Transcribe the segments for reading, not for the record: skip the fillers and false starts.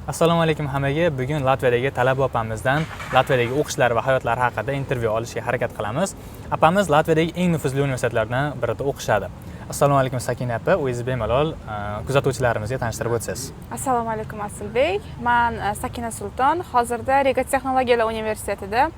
Assalomu alaykum hammaga. Bugun Latviyadagi talaba opamizdan Latviyadagi o'qishlari va hayotlari haqida intervyu olishga harakat qilamiz. Apamiz Latviyadagi eng nufuzli universitetlardan birida o'qishadi. Assalomu alaykum Sakina opa, o'zingiz bemalol kuzatuvchilarimizga tanishtirib o'tsangiz. Assalomu alaykum Asilbek. Men Sakina Sulton. Hozirda Riga texnologiyalar universitetida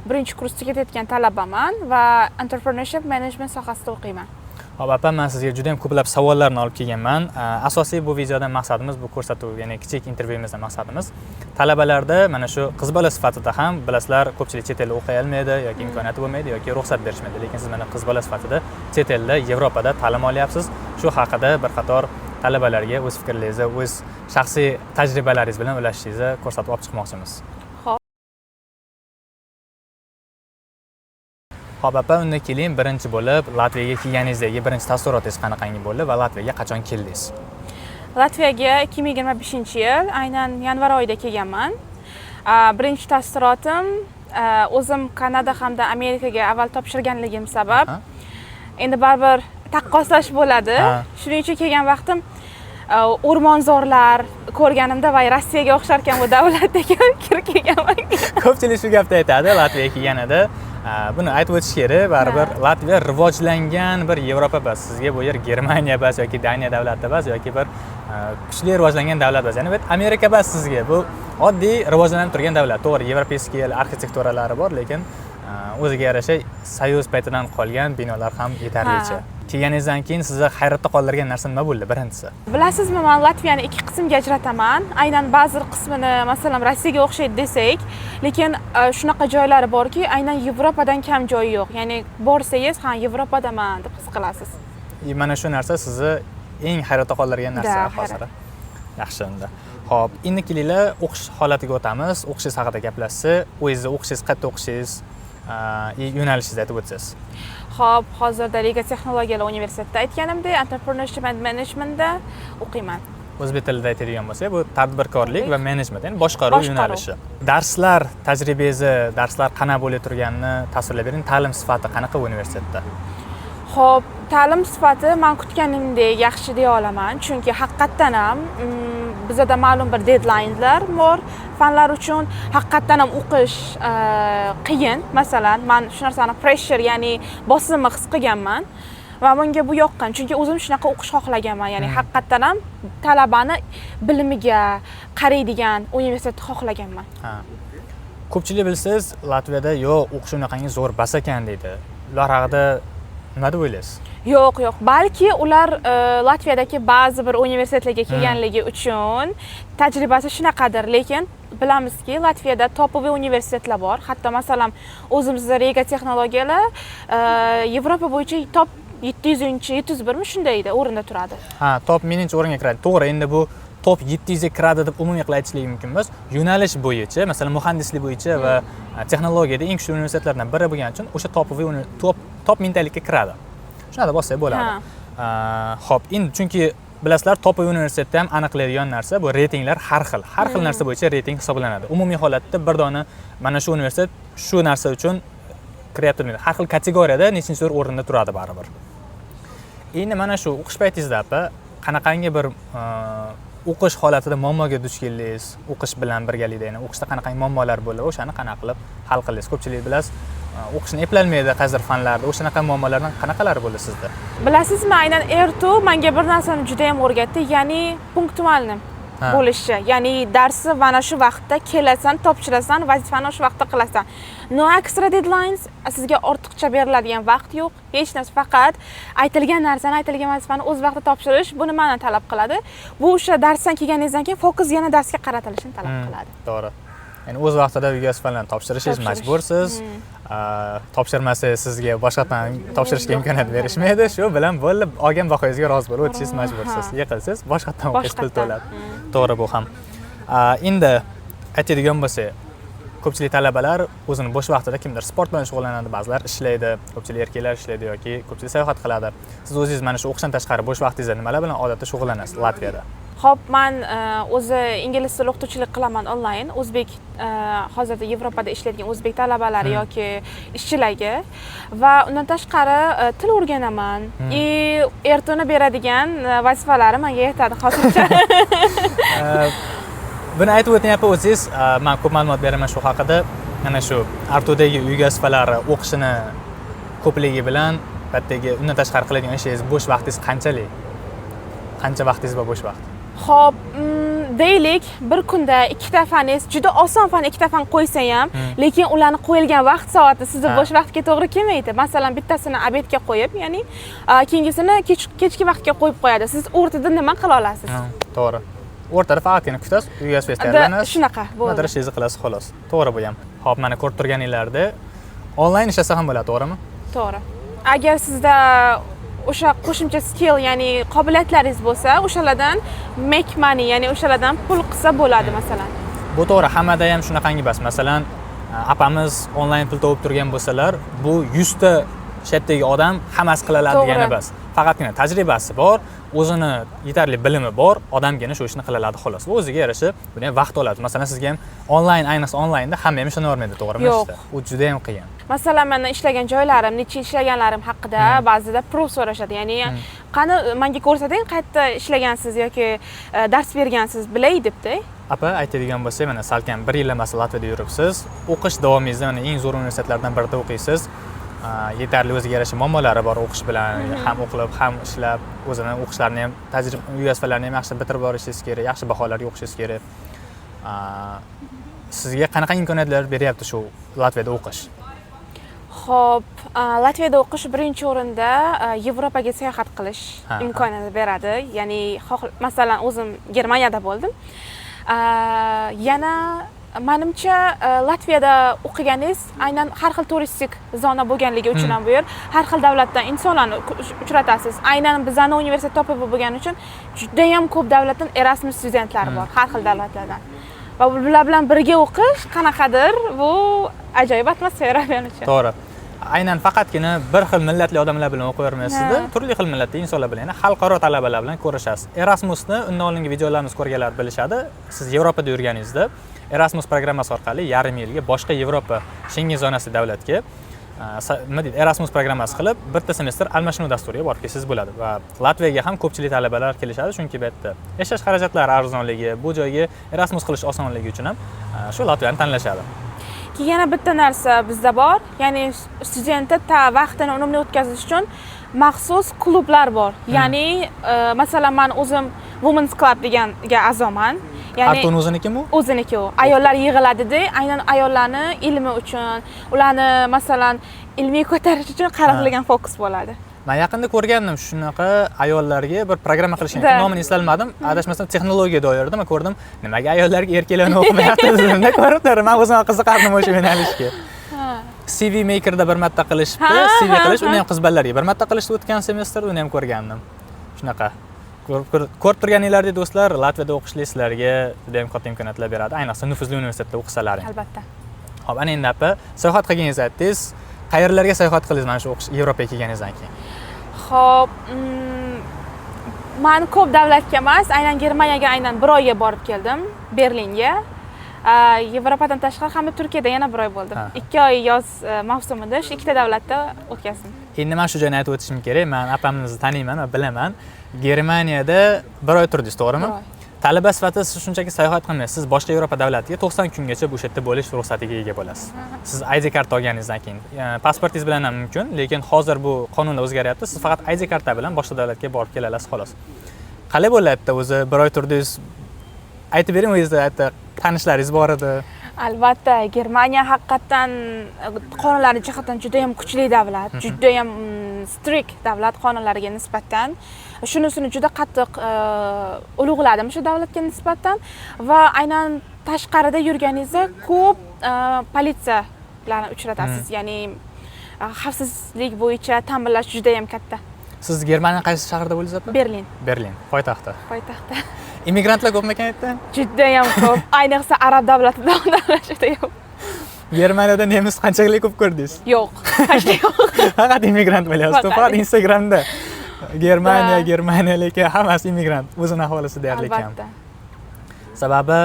1-kursga ketayotgan talabaman va entrepreneurship management sohasida o'qiyman. Hop, opa, men sizga juda ham ko'plab savollarni olib kelganman. Asosiy bu videodan maqsadimiz, bu ko'rsatuv, ya'ni kichik intervyumizdan maqsadimiz talabalarda mana shu qiz bola sifatida ham bilasizlar, ko'pchilik chet elda o'qiy olmaydi yoki imkoniyati bo'lmaydi yoki ruxsat berishmaydi. Lekin siz mana qiz bola sifatida chet elda, Yevropada ta'lim olyapsiz. Shu haqida bir qator talabalarga o'z fikrlaringizni, o'z shaxsiy tajribalaringiz bilan ulashishingizni ko'rsatib olib chiqmoqchimiz. Xo'p, opa, unda keling, birinchi bo'lib Latviyaga kelganingizdagi birinchi taassurotingiz qanaqangi bo'ldi va Latviyaga qachon keldingiz? Latviyaga 2025-yil aynan yanvar oyida kelganman. Birinchi taassurotim o'zim Kanada hamda Amerikaga avval topshirganligim sabab endi baribir taqqoslash bo'ladi. Shuning uchun kelgan vaqtim o'rmonzorlar ko'rganimda va Rossiyaga o'xshar ekan bu davlatga kirib kelganman. Ko'pchilik shu gapni aytadi Latviyaga kelganida. Buni aytib o'tish kerak, baribir Latviya rivojlangan bir Yevropa emas. Sizga bu yer Germaniya emas yoki Daniya davlati emas yoki bir kuchli rivojlangan davlat emas. Ya'ni bu Amerika emas sizga. Bu oddiy rivojlanib turgan davlat. To'g'ri, yevropeyskiy arxitekturalari bor, lekin o'ziga yarasha Soyuz paytidan qolgan binolar ham yetarlicha. Kelganingizdan keyin sizni hayratda qoldirgan narsa nima bo'ldi birinchisi? Bilasizmi, men Latviyani ikki qismga ajrataman. Aynan ba'zi qismini, masalan, Rossiyaga o'xshaydi desak, lekin shunaqa joylari borki, aynan Yevropadan kam joyi yo'q. Ya'ni borsangiz, ha, Yevropadaman deb his qilasiz. Mana shu narsa sizni eng hayratda qoldirgan narsa hozir. Yaxshi unda. Xo'p, endi kelinglar o'qish holatiga o'tamiz. O'qishingiz haqida gaplashsa, o'zingiz o'qishingiz, qayerda o'qishingiz, yo'nalishingizni aytib o'tsangiz. Xo'p, hozirda Riga texnologiyalar universitetida aytganimdek, entrepreneurship and managementda o'qiyman. O'zbek tilida aytadigan bo'lsak, bu tadbirkorlik va menejment, ya'ni boshqaruv yo'nalishi. Darslar qanaqa bo'lib turganini tasvirlab bering. Ta'lim sifati qanaqa bu universitetda? Xo'p, ta'lim sifati men kutganimdek yaxshi deya olaman, chunki haqiqatan ham bizda ma'lum bir deadlinelar bor. Fanlar uchun haqiqatan ham o'qish qiyin. Masalan, men shu narsani pressure, ya'ni bosimni his qilganman va menga bu yoqqan, chunki o'zim shunaqa o'qish xohlaganman. Ya'ni haqiqatan ham talabani bilimiga qaraydigan universitetni xohlaganman. Ko'pchilik bilsangiz, Latviyada yo'q, o'qish unaqangi zo'r bas ekan deydi. Ular haqida nima deb o'ylaysiz? Yo'q. Balki ular Latviyadagi ba'zi bir universitetlarga kelganligi uchun tajribasi shunaqadir, lekin bilamizki, Latviyada topoviy universitetlar bor. Hatto masalan, o'zimizda Riga texnologiyalar Yevropa bo'yicha top 700-701 shundayda o'rinda turadi. Top 1000 o'ringa kiradi. To'g'ri, endi bu top 700 ga kiradi deb umumiy qilib aytishlik mumkin emas. Yo'nalish bo'yicha, masalan, muhandislik bo'yicha va texnologiyada eng kuchli universitetlardan biri bo'lgani uchun o'sha topoviy top 1000talikka kiradi. Shunday bo'lsa bo'ladi. Xo'p, endi chunki bilasizlar, topoviy universitetda ham aniqlaydigan narsa bu reytinglar har xil narsa bo'yicha reyting hisoblanadi. Umumiy holatda bir dona mana shu universitet shu narsa uchun kiryapti. Har xil kategoriyada nechinchi o'rinda turadi baribir. Endi mana shu o'qish paytingizda qanaqangi bir o'qish holatida muammoga duch keldingiz, o'qish bilan birgalikda, ya'ni o'qishda qanaqangi muammolar bo'ldi, o'shani qanaqa qilib hal qildingiz? Ko'pchilik bilasiz, o'qishni eplolmaydi qaysidir fanlarda. O'shanaqa muammolardan qanaqalari bo'ldi sizda? Bilasizmi, aynan R2 menga bir narsani juda ham o'rgatdi, ya'ni punktualni bo'lishi. Ya'ni darsni mana shu vaqtda kelasan, topshirasan, vazifani o'sha vaqtda qilasan. No extra deadlines, sizga ortiqcha beriladigan vaqt yo'q, hech narsa, faqat aytilgan narsani, aytilgan vazifani o'z vaqtida topshirish buni mendan talab qiladi. Bu o'sha darsdan kelganingizdan keyin fokus yana darsga qaratilishini talab qiladi. To'g'ri. Ya'ni o'z vaqtida uyga vazifalarni topshirishingiz majbursiz. Topshirmasangiz sizga boshqadan topshirishga imkoniyat berishmaydi. Shu bilan bo'lib, olgan bahoyingizga rozi bo'lib o'tishingiz majbursiz. Yiqilsiz, boshqadan o'qish pul to'ladi. To'g'ri, bu ham. Endi aytadigan bo'lsak, ko'pchilik talabalar o'zini bo'sh vaqtida kimdir sport bilan shug'ullanadi, ba'zilar ishlaydi, ko'pchilik erkaklar ishlaydi yoki ko'pchilik sayohat qiladi. Siz o'zingiz mana shu o'qishdan tashqari bo'sh vaqtingizda nimalar bilan odatda shug'ullanasiz Latviyada? Xo'p, men o'zi ingliz tili o'qituvchilik qilaman onlayn. O'zbek hozirda Yevropada ishlaydigan o'zbek talabalari yoki ishchilarga va undan tashqari til o'rganaman. Ertoni beradigan vazifalari menga yetadi hozircha. Buni aytib o'tyapti o'zingiz, men ko'p ma'lumot beraman shu haqida. Mana shu Artudagi uy gazifalari o'qishini ko'pligi bilan bittagi undan tashqari qiladigan ishingiz, bo'sh vaqtingiz qanchalik? Qancha vaqtingiz bor bo'sh vaqt? Xo'p, deylik, bir kunda ikkita faningiz, juda oson fan ikkita fan qo'ysa ham, lekin ularni qo'yilgan vaqt soati sizni bo'sh vaqtga to'g'ri kelmaydi. Masalan, bittasini obedga qo'yib, ya'ni keyingisini kechki vaqtga qo'yib qo'yadi. Siz o'rtada nima qila olasiz? To'g'ri. O'rtada faqatgina kutasiz, uy gazifasi tayyorlanasiz. Shunaqa bo'ladi. Nima ishingizni qilasiz xolos. To'g'ri bu ham. Xo'p, mana ko'rib turganinglarda onlayn ishlasa ham bo'ladi, to'g'rimi? To'g'ri. Agar sizda o'sha qo'shimcha skill, ya'ni qobiliyatlaringiz bo'lsa, o'shalardan make money, ya'ni o'shalardan pul qilsa bo'ladi masalan. Bu to'g'ri, hammada ham shunaqangi emas. Masalan, apamiz onlayn pul topib turgan bo'lsalar, bu 100 ta shetdagi odam hammasi qila oladi degani emas. Faqatgina tajribasi bor, o'zini yetarli bilimi bor, odamgina shu ishni qila oladi xolos. Va o'ziga yarasha buni ham vaqt oladi. Masalan, sizga ham onlayn, ayniqsa onlaynda hamma ham ishonavermaydi, to'g'rimi? Yo'q. U juda ham qiyin. Masalan, men ishlagan joylarim, necha ishlaganlarim haqida ba'zida proof so'rashadi. Ya'ni, qani menga ko'rsating, qayerda ishlagansiz yoki dars bergansiz bilay debdi. Apa, aytadigan bo'lsak, mana salkam 1 yil emas Latviyada yuribsiz. O'qish davomingizda mana eng zo'r universitetlardan birida o'qiysiz. Yetarli o'ziga yarasha muammolari bor o'qish bilan, ham o'qilib, ham ishlab, o'zini o'qishlarini ham, uy gazifalarini ham yaxshi bitirib borishingiz kerak, yaxshi baholarga o'qishingiz kerak. Sizga qanaqa imkoniyatlar beryapti shu Latviyada o'qish? Xo'p, Latviyada o'qish birinchi o'rinda Yevropaga sayohat qilish imkoniyati beradi. Ya'ni, masalan, o'zim Germaniyada bo'ldim. Yana menimcha Latviyada o'qiganingiz aynan har xil turistik zona bo'lganligi uchun ham bu yer har xil davlatdan insonlarni uchratasiz. Aynan bizning universitet topib bo'lgani uchun juda ham ko'p davlatdan Erasmus studentlari bor, har xil davlatlardan. Va bular bilan birga o'qish qanaqadir bu ajoyib atmosfera men uchun. To'g'ri. Aynan faqatgina bir xil millatli odamlar bilan o'qivermaysiz-da, turli xil millatli insonlar bilan, ya'ni xalqaro talabalar bilan ko'rishasiz. Erasmusni undan oldingi videolarimiz ko'rganlar bilishadi. Siz Yevropada yurganingizda Erasmus programmasi orqali yarim yilga boshqa Yevropa Schengen zonasi davlatga nima deydi, Erasmus programmasi qilib, bitta semestr almashinuv dasturiga borib kelsangiz bo'ladi va Latviyaga ham ko'pchilik talabalar kelishadi, chunki bu yerda yashash xarajatlari arzonligi, bu joyga Erasmus qilish osonligi uchun ham shu Latviyani tanlashadi. Yana bitta narsa bizda bor, ya'ni studentlar vaqtini unumli o'tkazish uchun maxsus klublar bor. Ya'ni, masalan, men o'zim Women's Club deganga a'zoman. Ya'ni Artun o'zinikimi? O'ziniki u. Ayollar yig'iladi-da, aynan ayollarni ilmi uchun, ularni masalan ilmiy ko'tarish uchun qaratilgan fokus bo'ladi. Men yaqinda ko'rgandim shunaqa ayollarga bir programma qilishgan. Nomini eslolmadim. Adashmasam texnologiya doirida men ko'rdim. Nimaga ayollarga erkaklarni o'qimayapti deb ko'rib turdim. Men o'zim qiziqardim o'sha yo'nalishga. CV Makerda bir marta qilishibdi, CV qilish, uni ham qiz bolalarga bir marta qilishdi o'tgan semestr, uni ham ko'rgandim. Shunaqa. Ko'rib turganinglardek do'stlar, Latviyada o'qishlik sizlarga juda ham katta imkoniyatlar beradi, ayniqsa nufuzli universitetda o'qisalaring. Albatta. Xo'p, ana endi apa, sayohat qilganingizni aytdingiz. Qayerlarga sayohat qildingiz mana shu o'qish Yevropaga kelganingizdan keyin? Xo'p, men ko'p davlatga emas, aynan Germaniyaga aynan 1 oyga borib keldim, Berlinga. Yevropadan tashqari hamda Turkiyada yana 1 oy bo'ldim. 2 oy yoz mavsumida shu ikkita davlatda o'tkazdim. Endi men shu joyni aytib o'tishim kerak. Men apamni taniyman va bilaman. Germaniyada 1 oy turdingiz, to'g'rimi? Talaba sifatida siz shunchaki sayohat qilmaysiz. Siz boshqa Yevropa davlatiga 90 kungacha bu yerda bo'lish ruxsatiga ega bo'lasiz. Siz ID kart olganingizdan keyin, pasportingiz bilan ham mumkin, lekin hozir bu qonunlar o'zgaryapti. Siz faqat ID karta bilan boshqa davlatga borib kela olasiz xolos. Qalay bo'lyapti o'zi 1 oy turdingiz? Aytib bering, o'zingizda tanishlaringiz bor edi. Albatta, Germaniya haqiqatan qonunlari jihatdan juda ham kuchli davlat, juda ham strict davlat qonunlariga nisbatan. Shunisini juda qattiq ulug'ladim shu davlatga nisbatan va aynan tashqarida yurganingizda ko'p politsiyalarni uchratasiz. Ya'ni xavfsizlik bo'yicha ta'minlash juda ham katta. Siz Germaniyaning qaysi shahrida bo'ldingiz apa? Berlin. Berlin, poytaxti. Poytaxti. Immigrantlar ko'pmi ekan yerda? Juda ham ko'p. Ayniqsa arab davlatlarida juda ko'p. Germaniyada nemis qanchalik ko'p ko'rdingiz? Yo'q, hech yo'q. Faqat immigrant bo'lyapsiz. Faqat Instagramda Germaniya lekin hammasi immigrant. O'zini aholisi deyarli kam. Albatta. Sababi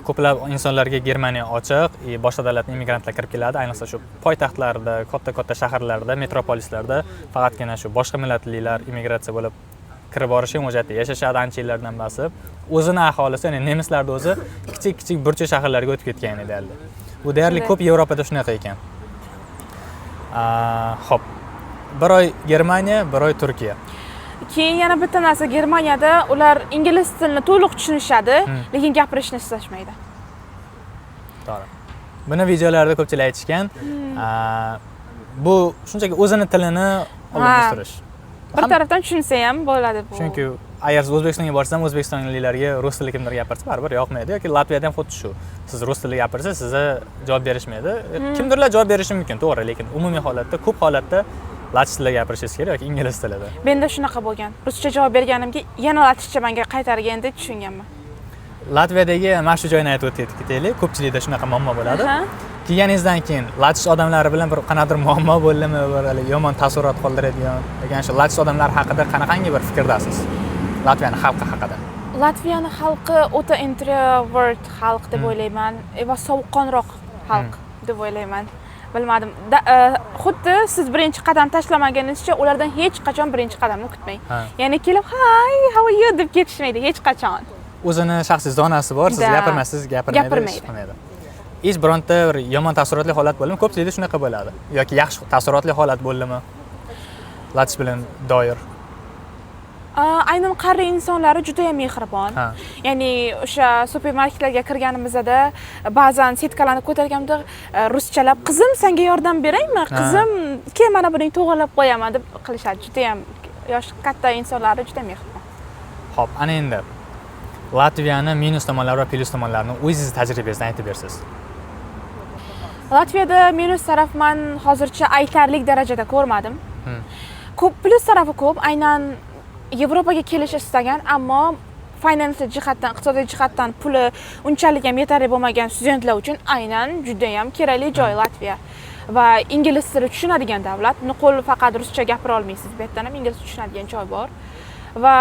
ko'plab insonlarga Germaniya ochiq, boshqa davlatdan immigrantlar kirib keladi, ayniqsa shu poytaxtlarda, katta shaharlarda, metropolislarda faqatgina shu boshqa millatlilar immigratsiya bo'lib kirib borishgan o'sha yerda yashashadi ancha yillardan bosib. O'zini aholisi, ya'ni nemislarning o'zi kichik burchak shaharlarga o'tib ketgan edi deyarli. Bu deyarli ko'p Yevropada shunaqa ekan. Xo'p. Bir oy Germaniya, bir oy Turkiya. Keyin yana bitta narsa, Germaniyada ular ingliz tilini to'liq tushunishadi, lekin gapirishni istashmaydi. To'g'ri. Buni videolarda ko'pchilik aytishgan. Bu shunchaki o'zini tilini olmashtirish. Bir tarafdan tushunsa ham bo'ladi bu. Chunki agar siz O'zbekistonga borsam, o'zbekistonliklarga rus tilida kimdir gapirsa, baribir yoqmaydi yoki Latviyada ham xuddi shu. Siz rus tilida gapirsa, sizga javob berishmaydi. Kimdirlar javob berishi mumkin, to'g'ri, lekin umumiy holatda, ko'p holatda latviy tilida gapirishingiz kerak yoki ingliz tilida. Menda shunaqa bo'lgan. Ruscha javob berganimga yana latvicha menga qaytarganda tushunganman. Latviyadagi mana shu joyni aytib o'taylik. Ko'pchilikda shunaqa muammo bo'ladi. Kelganingizdan keyin latviy odamlari bilan bir qanaqadir muammo bo'ldimi, bir yomon taassurot qoldiradigan, yoki shu latviy odamlar haqida qanaqangi bir fikrdasiz? Latviyani xalqi haqida. Latviyani xalqi o'ta introvert xalq deb o'ylayman va sovuqqonroq xalq deb o'ylayman. Bilmadim. Xuddi siz birinchi qadam tashlamaganingizcha ulardan hech qachon birinchi qadamni kutmang. Ya'ni kelib, "Hi, how are you?" deb ketishmaydi hech qachon. O'zini shaxsiy zonasi bor, siz gapirmaysiz, gapirmaydi. Hech bironta bir yomon taassurotli holat bo'ldimi? Ko'pchilikda shunaqa bo'ladi. Yoki yaxshi taassurotli holat bo'ldimi? Latviy bilan doir. Aynan qari insonlari juda ham mehribon. Ya'ni o'sha supermarketlarga kirganimizda ba'zan setkalarni ko'targanimda ruschalab, "Qizim, senga yordam beraymi? Qizim, kel mana buning to'g'rilab qo'yaman" deb qilishadi. Juda ham yosh katta insonlari juda mehribon. Xo'p, ana endi Latviyani minus tomonlari va plyus tomonlarini o'zingiz tajribangizdan aytib bersiz. Latviyada minus taraf men hozircha aytarlik darajada ko'rmadim. Ko'p plyus tarafi ko'p, aynan Yevropaga kelish istagan, ammo financial jihatdan, iqtisodiy jihatdan puli unchalik ham yetarli bo'lmagan studentlar uchun aynan juda ham kerakli joy Latviya. Va ingliz tilini tushunadigan davlat. Nuqul faqat ruscha gapira olmaysiz, bu yerdan ham ingliz tushunadigan joy bor. Va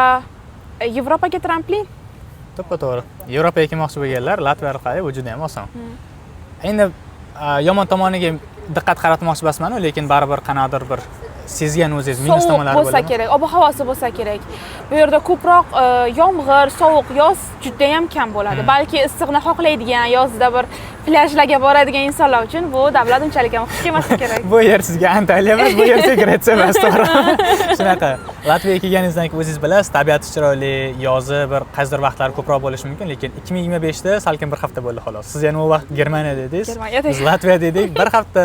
Yevropaga tramplin. To'g'ri. Yevropaga kelmoqchi bo'lganlar Latviya orqali bu juda ham oson. Endi yomon tomoniga diqqat qaratmoqchi emasman, lekin baribir qanaqadir bir sezgan o'zingiz minus tomonlari bo'lsa kerak, ob-havosi bo'lsa kerak. Bu yerda ko'proq yomg'ir, sovuq, yoz juda ham kam bo'ladi. Balki issiqni xohlaydigan, yozda bir plyajlarga boradigan insonlar uchun bu davlat unchalik ham xush kelmasa kerak. Bu yer sizga Antaliya emas, bu yer Gretsiya emas, to'g'ri. Shunaqa. Latviyaga kelganingizdan keyin o'zingiz bilasiz, tabiati chiroyli, yozi bir qaysidir vaqtlar ko'proq bo'lishi mumkin, lekin 2025 da salkam bir hafta bo'ldi xolos. Siz yana u vaqt Germaniya dedingiz. Biz Latviya dedik, bir hafta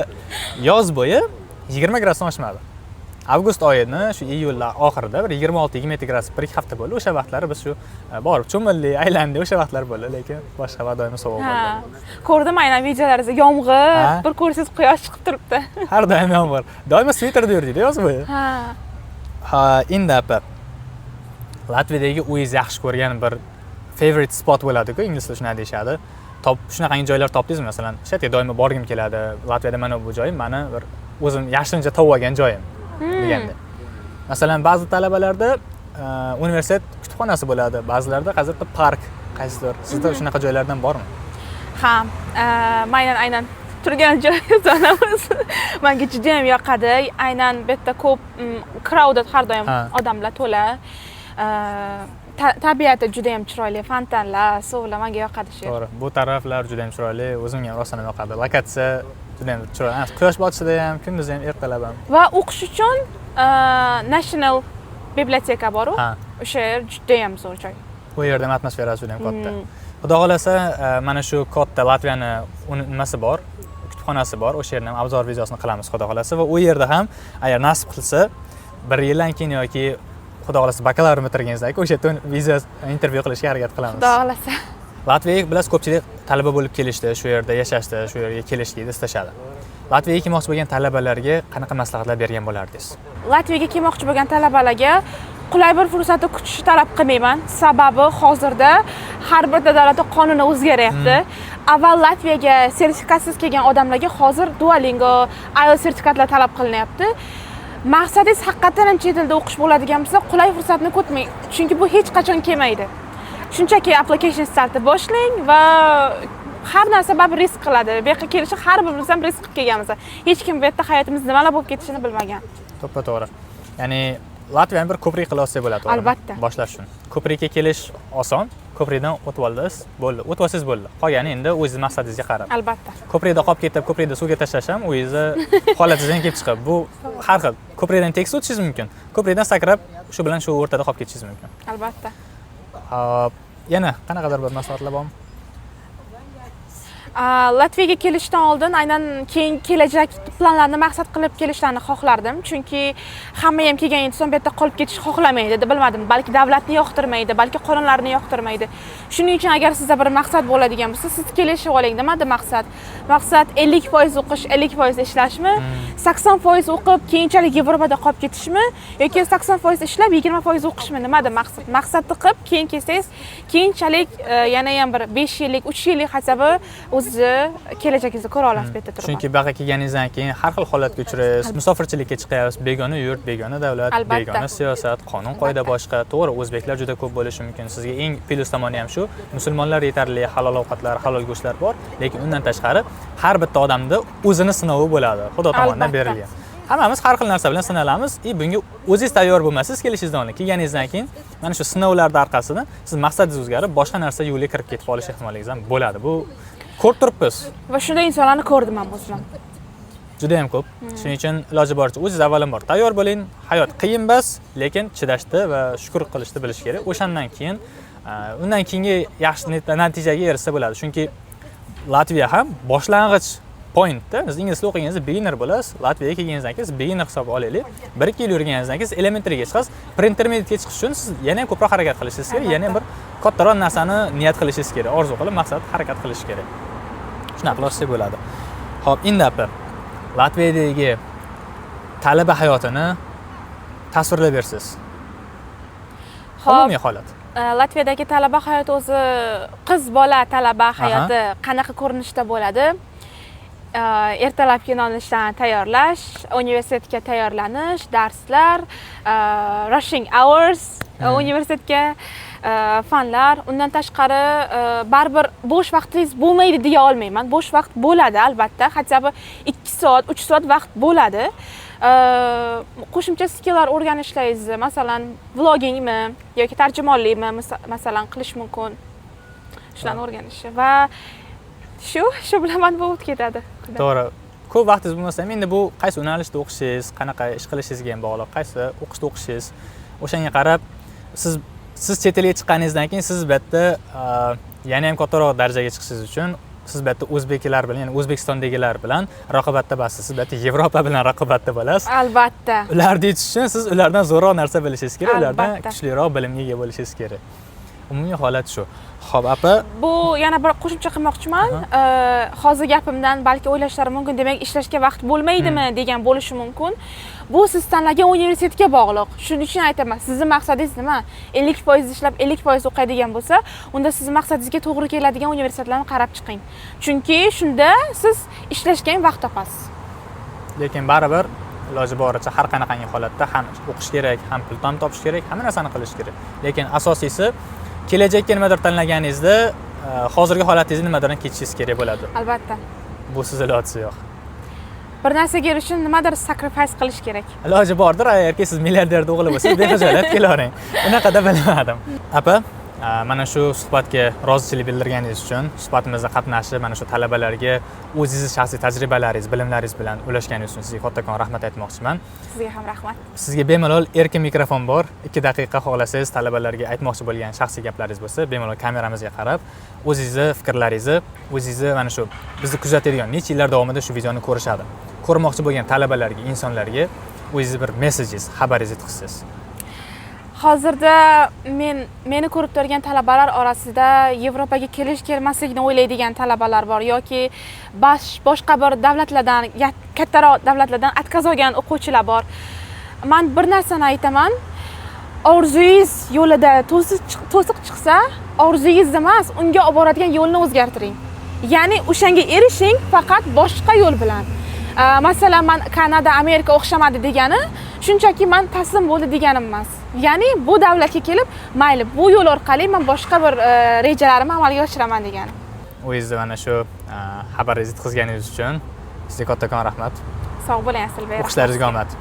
yoz bo'yi 20 gradusdan oshmadi. Avgust oyini shu iyullar oxirida bir 26-27 gradus bir hafta bo'ldi. O'sha vaqtlari biz shu borib cho'mildik, aylandik, o'sha vaqtlar bo'ldi, lekin boshqa havo doim sovuq bo'ldi. Ko'rdim aynan videolaringizda yomg'ir, bir ko'rsangiz quyosh chiqib turibdi. Har doim yomg'ir. Doim sviterda yurdik yoz bo'yi. Endi apa. Latviyadagi o'zingiz yaxshi ko'rgan bir favorite spot bo'ladi-ku, inglizda shunday deyshadi. Shunaqangi joylar topdingizmi? Masalan, o'sha yerga doim borgim keladi. Latviyada mana bu joyim, meni bir o'zim yashirincha topib olgan joyim. Deganda. Masalan, ba'zi talabalarda universitet kutubxonasi bo'ladi, ba'zilarda hozirda park qaysidir. Sizda shunaqa joylardan bormi? Ha, aynan turgan joyimiz menga juda ham yoqadi. Aynan bu yerda ko'p crowded, har doim odamlar to'la. Tabiati juda ham chiroyli, fontanlar, suvlar menga yoqadi shu. To'g'ri. Bu taraflar juda ham chiroyli, o'zimga ham rostdan yoqadi. Lokatsiya juda ham chiroyli. Quyosh botishida ham, kunduz ham, ertalab ham. Va o'qish uchun National biblioteka bor-ku. O'sha yer juda ham zo'r joy. Bu yerda atmosferasi juda ham katta. Xudo xolasa, mana shu katta Latviyani nimasi bor, kutubxonasi bor. O'sha yerni ham obzor videosini qilamiz, xudo xolasa, va u yerda ham agar nasib qilsa, bir yildan keyin yoki xudo xolasa bakalavr bitirganingizda o'sha yerda video intervyu qilishga harakat qilamiz. Xudo xolasa. Latviyaga bilasiz, ko'pchilik talaba bo'lib kelishdi, shu yerda yashashdi, shu yerga kelishlikni istashadi. Latviyaga kelmoqchi bo'lgan talabalarga qanaqa maslahatlar bergan bo'lardingiz? Latviyaga kelmoqchi bo'lgan talabalarga qulay bir fursatni kutishni talab qilmayman. Sababi hozirda har bir davlatda qonuni o'zgaryapti. Avval Latviyaga sertifikatsiz kelgan odamlarga hozir Duolingo, IELTS sertifikatlar talab qilinyapti. Maqsadingiz haqiqatan ham chet elda o'qish bo'ladigan bo'lsa, qulay fursatni kutmang, chunki bu hech qachon kelmaydi. Shunchaki application startni boshlang va har narsa baribir risk qiladi. Bu yerga kelishi har birimiz ham risk qilib kelganmiz. Hech kim bu yerda hayotimiz nimalar bo'lib ketishini bilmagan. To'ppa-to'g'ri. Ya'ni Latviyani bir ko'prik qila olsak bo'ladi, to'g'rimi? Albatta. Boshlash uchun. Ko'prikka kelish oson. Ko'prikdan o'tib oldingiz, bo'ldi. O'tib olsangiz bo'ldi. Qolgani endi o'zingiz maqsadingizga qarab. Albatta. Ko'prikda qolib ketib, ko'prikda suvga tashlash ham o'zingizni holatingizdan kelib chiqib. Bu har xil. Ko'prikdan tekis o'tishingiz mumkin. Ko'prikdan sakrab, shu bilan shu o'rtada qolib ketishingiz mumkin. Albatta. Hop, yana qanaqadir bir maslahatlar bormi? Latviyaga kelishdan oldin aynan keyingi kelajak planlarni maqsad qilib kelishlarini xohlardim. Chunki hamma ham kelgan inson bu yerda qolib ketishni xohlamaydi, deb bilmadim. Balki davlatni yoqtirmaydi, balki qonunlarni yoqtirmaydi. Shuning uchun agar sizda bir maqsad bo'ladigan bo'lsa, siz kelishib oling. Nimada maqsad? Maqsad 50% o'qish, 50% ishlashmi? 80% o'qib, keyinchalik Yevropada qolib ketishmi? Yoki 80% ishlab, 20% o'qishmi? Nimada maqsad? Maqsadni qilib, keyin kelsangiz, keyinchalik yana ham bir 5 yillik, 3 yillik hasabi o'zi kelajagingizni ko'ra olasiz bu yerda turib. Chunki bu yerga kelganingizdan keyin har xil holatga uchraysiz, musofirchilikka chiqyapsiz, begona yurt, begona davlat, begona siyosat, qonun qoida boshqa. To'g'ri, o'zbeklar juda ko'p bo'lishi mumkin. Sizga eng plyus tomoni ham shu, musulmonlar yetarli halol ovqatlar, halol go'shtlar bor, lekin undan tashqari har bitta odamda o'zini sinovi bo'ladi, Xudo tomonidan berilgan. Hammamiz har xil narsa bilan sinalamiz. Bunga o'zingiz tayyor bo'lmasangiz, kelishingizdan oldin, kelganingizdan keyin mana shu sinovlarning orqasida siz maqsadingiz o'zgarib, boshqa narsa yo'lga kirib ketib qolish ehtimolligingiz ham bo'ladi. Bu ko'rib turibmiz. Va shunday insonlarni ko'rdim ham o'zim. Juda ham ko'p. Shuning uchun iloji boricha o'zingiz avvalambor tayyor bo'ling. Hayot qiyin emas, lekin chidashni va shukr qilishni bilish kerak. O'shandan keyin undan keyingi yaxshi natijaga erishsa bo'ladi. Chunki Latviya ham boshlang'ich pointda, siz ingliz tilida o'qiganingizda beginner bo'lasiz. Latviyaga kelganingizdan keyin siz beginner hisobga olaylik. 1-2 yil yurganingizdan keyin siz elementaryga chiqasiz. Pre-intermediate-ga chiqish uchun siz yana ham ko'proq harakat qilishingiz kerak, yana ham bir kattaroq narsani niyat qilishingiz kerak, orzu qilib, maqsad harakat qilish kerak. Shunaqa qilsa bo'ladi. Xo'p, endi apa Latviyadagi talaba hayotini tasvirlab bersiz. Umumiy holat. Latviyadagi talaba hayoti o'zi qiz bola talaba hayoti qanaqa ko'rinishda bo'ladi? Ertalabki nonushtadan tayyorlash, universitetga tayyorlanish, darslar, rushing hours, universitetga fanlar, undan tashqari baribir bo'sh vaqtingiz bo'lmaydi deya olmayman. Bo'sh vaqt bo'ladi albatta, hatto 2 soat, 3 soat vaqt bo'ladi. Qo'shimcha skilllar o'rganishlaringizni, masalan, vlogingmi yoki tarjimonlikmi masalan qilish mumkin. Shularni o'rganish va shu bilan bu o'tib ketadi. To'g'ri. Ko'p vaqtingiz bo'lmasa ham endi bu qaysi yo'nalishda o'qishingiz, qanaqa ish qilishingizga ham bog'liq, qaysi o'qishda o'qishingiz, o'shanga qarab siz chet elga chiqqaningizdan keyin siz bu yerda yana ham kattaroq darajaga chiqishingiz uchun siz bu yerda o'zbeklar bilan, ya'ni O'zbekistondagilar bilan raqobatda bo'lasiz. Siz bu yerda Yevropa bilan raqobatda bo'lasiz. Albatta. Ularni yetish uchun siz ulardan zo'rroq narsa bilishingiz kerak, ulardan kuchliroq bilimga ega bo'lishingiz kerak. Umumiy holat shu. Xo'p, apa. Bu yana bir qo'shimcha qilmoqchiman. Hozir gapimdan balki o'ylashlari mumkin, demak ishlashga vaqt bo'lmaydimi degan bo'lishi mumkin. Bu siz tanlagan universitetga bog'liq. Shuning uchun aytaman, sizning maqsadingiz nima? 50% ishlab 50% o'qiydigan bo'lsa, unda sizning maqsadingizga to'g'ri keladigan universitetlarni qarab chiqing. Chunki shunda siz ishlashga ham vaqt topasiz. Lekin baribir iloji boricha har qanaqangi holatda ham o'qish kerak, ham pul topish kerak, hamma narsani qilish kerak. Lekin asosiysi kelajakka nimadir tanlaganingizda hozirgi holatingizni nimadirdan kechishingiz kerak bo'ladi. Albatta. Bu siz iloji yo'q. Bir narsaga erishishni nimadir sacrifice qilish kerak. Iloji bordir, agarki siz milliarderning o'g'li bo'lsangiz, behijolat kelavering. Unaqada bilmadim. Apa, mana shu suhbatga rozichilik bildirganingiz uchun, suhbatimizda qatnashib, mana shu talabalarga o'zingiz shaxsiy tajribalaringiz, bilimlaringiz bilan ulashganingiz uchun sizga kattakon rahmat aytmoqchiman. Sizga ham rahmat. Sizga bemalol erkin mikrofon bor. 2 daqiqa xohlasangiz talabalarga aytmoqchi bo'lgan shaxsiy gaplaringiz bo'lsa, bemalol kameramizga qarab, o'zingizni fikrlaringizni, o'zingizni mana shu bizni kuzatadigan necha yillar davomida shu videoni ko'rishadi. Ko'rmoqchi bo'lgan talabalarga, insonlarga o'zingiz bir messengiz, xabaringizni yetkazsangiz. Hozirda meni ko'rib turgan talabalar orasida Yevropaga kelmaslikni o'ylaydigan talabalar bor yoki boshqa bir davlatlardan, kattaroq davlatlardan atkaz olgan o'quvchilar bor. Men bir narsani aytaman, orzungiz yo'lida to'siq chiqsa, orzungiz emas, unga olib boradigan yo'lni o'zgartiring. Ya'ni o'shanga erishing, faqat boshqa yo'l bilan. Masalan, men Kanada, Amerika o'xshamadi degani, shunchaki men taslim bo'ldi deganim emas. Ya'ni bu davlatga kelib, mayli, bu yo'l orqali men boshqa bir rejalarimni amalga oshiraman degani. O'zingizni mana shu xabaringizni yetkazganingiz uchun sizga kattakon rahmat. Sog' bo'ling, Asilbek. O'qishlaringizga omad.